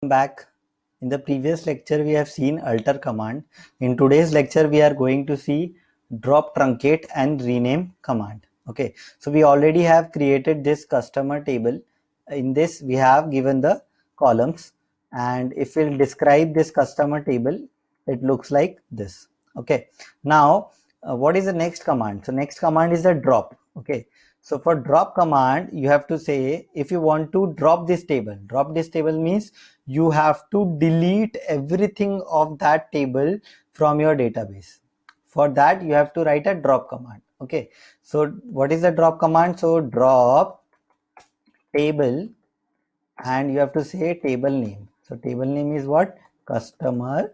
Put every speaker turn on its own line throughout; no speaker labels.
Back. In the previous lecture we have seen alter command. In today's lecture we are going to see drop, truncate and rename command. Okay, so we already have created this customer table. In this we have given the columns, and if we describe this customer table, it looks like this. Okay, now what is the next command? So next command is the drop. Okay, so for drop command you have to say, if you want to drop this table means you have to delete everything of that table from your database. For that you have to write a drop command. Okay, so what is the drop command? So drop table, and you have to say table name. So table name is what? Customer.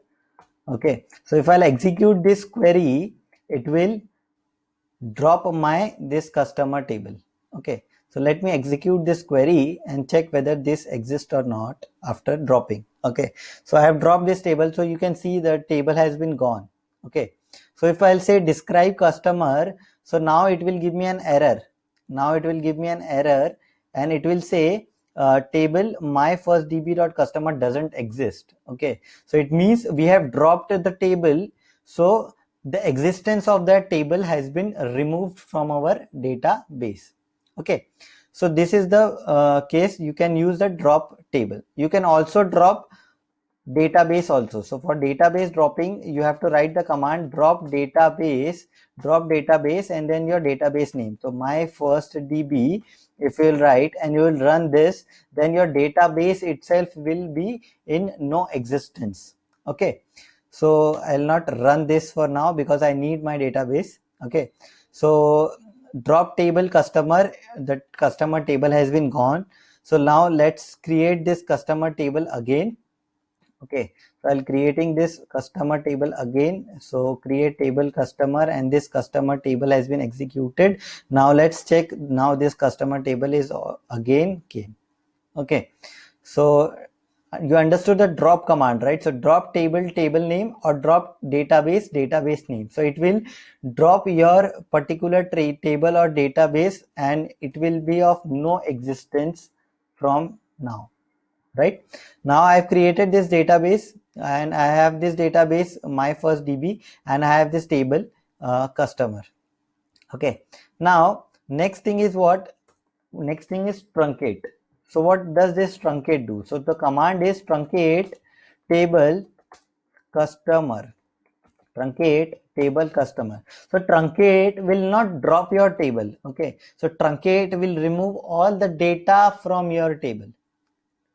Okay, so if I'll execute this query, it will drop my this customer table. Okay, so let me execute this query and check whether this exists or not after dropping. Okay, so I have dropped this table, so you can see the table has been gone. Okay, so if I'll say describe customer, so now it will give me an error. And it will say table my first db.customer doesn't exist. Okay, so it means we have dropped the table, so the existence of that table has been removed from our database. Okay, so this is the case. You can use the drop table. You can also drop database also. So for database dropping, you have to write the command drop database, and then your database name. So my first db, if you will write and you will run this, then your database itself will be in no existence. Okay, so I'll not run this for now because I need my database. Okay, so drop table customer, the customer table has been gone. So now let's create this customer table again. Okay, so I'll creating this customer table again. So create table customer, and this customer table has been executed. Now let's check. Now this customer table is again came. Okay, so you understood the drop command, right? So drop table name, or drop database name. So it will drop your particular table or database, and it will be of no existence from now. Right, now I've created this database, and I have this database my first db, and I have this table customer. Okay, now next thing is what? Next thing is truncate. So what does this truncate do? So the command is truncate table customer. Truncate table customer. So truncate will not drop your table. Okay, so truncate will remove all the data from your table.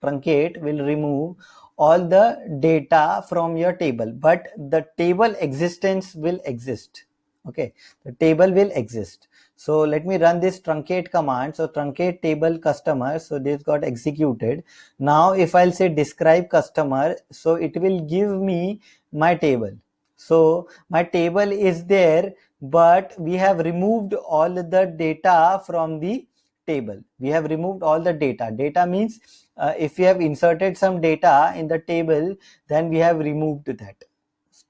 Truncate will remove all the data from your table, but the table existence will exist. Okay, the table will exist. So let me run this truncate command. So truncate table customer, so this got executed. Now if I'll say describe customer, so it will give me my table. So my table is there, but we have removed all the data from the table. We have removed all the data. Data means if we have inserted some data in the table, then we have removed that.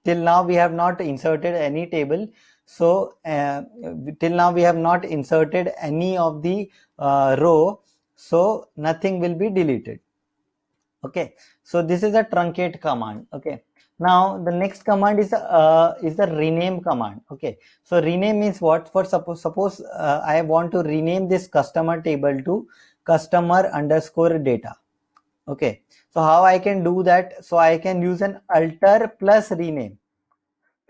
Till now we have not inserted any table. So till now we have not inserted any of the row, so nothing will be deleted. Okay, so this is a truncate command. Okay, now the next command is the rename command. Okay, so rename means what? For suppose I want to rename this customer table to customer underscore data. Okay, so how I can do that? So I can use an alter plus rename.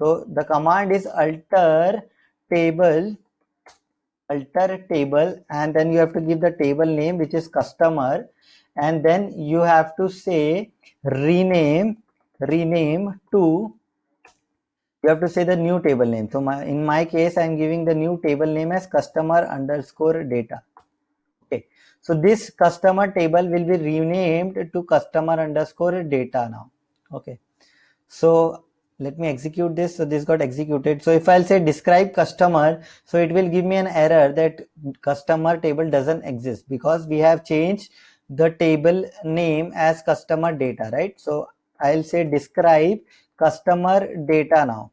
So the command is alter table, and then you have to give the table name, which is customer, and then you have to say rename to, you have to say the new table name. So in my case I'm giving the new table name as customer underscore data. Okay, so this customer table will be renamed to customer underscore data now. Okay, so let me execute this. So this got executed. So if I'll say describe customer, so it will give me an error that customer table doesn't exist, because we have changed the table name as customer data, right? So I'll say describe customer data now.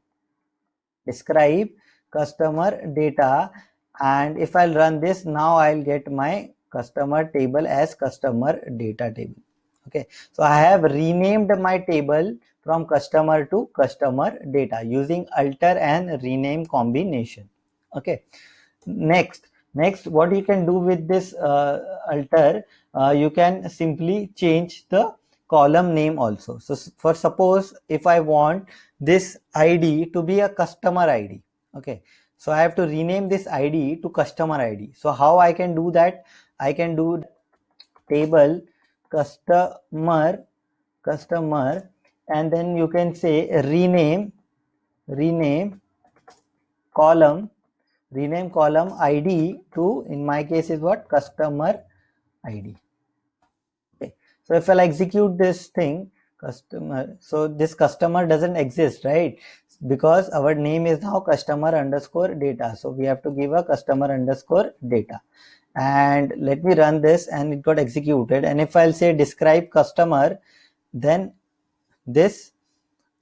Describe customer data, and if I'll run this now, I'll get my customer table as customer data table. Okay, so I have renamed my table from customer to customer data using alter and rename combination. Okay, next what you can do with this alter, you can simply change the column name also. So for suppose if I want this id to be a customer id, okay, so I have to rename this id to customer id. So how I can do that? I can do table customer, and then you can say rename column id to, in my case is what, customer id. Okay, so if I'll execute this thing customer, so this customer doesn't exist, right? Because our name is now customer underscore data, so we have to give a customer underscore data. And let me run this, and it got executed. And if I'll say describe customer, then this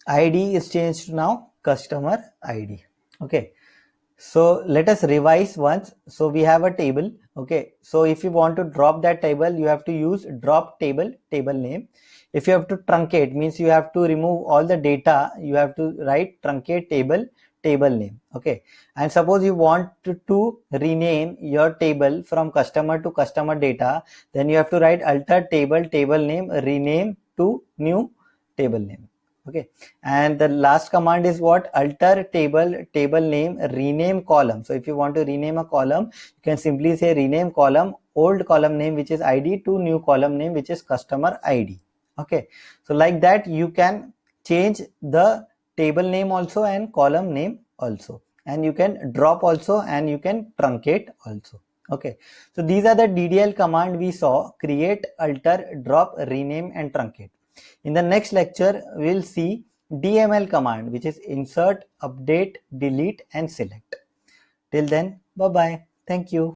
id is changed to now customer id. Okay, so let us revise once. So we have a table. Okay, so if you want to drop that table, you have to use drop table name. If you have to truncate, means you have to remove all the data, you have to write truncate table name. Okay, and suppose you want to rename your table from customer to customer data, then you have to write alter table name rename to new table name. Okay, and the last command is what? Alter table name rename column. So if you want to rename a column, you can simply say rename column old column name, which is id, to new column name, which is customer id. Okay, so like that you can change the table name also and column name also, and you can drop also, and you can truncate also. Okay, so these are the DDL command we saw: create, alter, drop, rename, and truncate. In the next lecture, we'll see DML command, which is insert, update, delete, and select. Till then, bye bye. Thank you.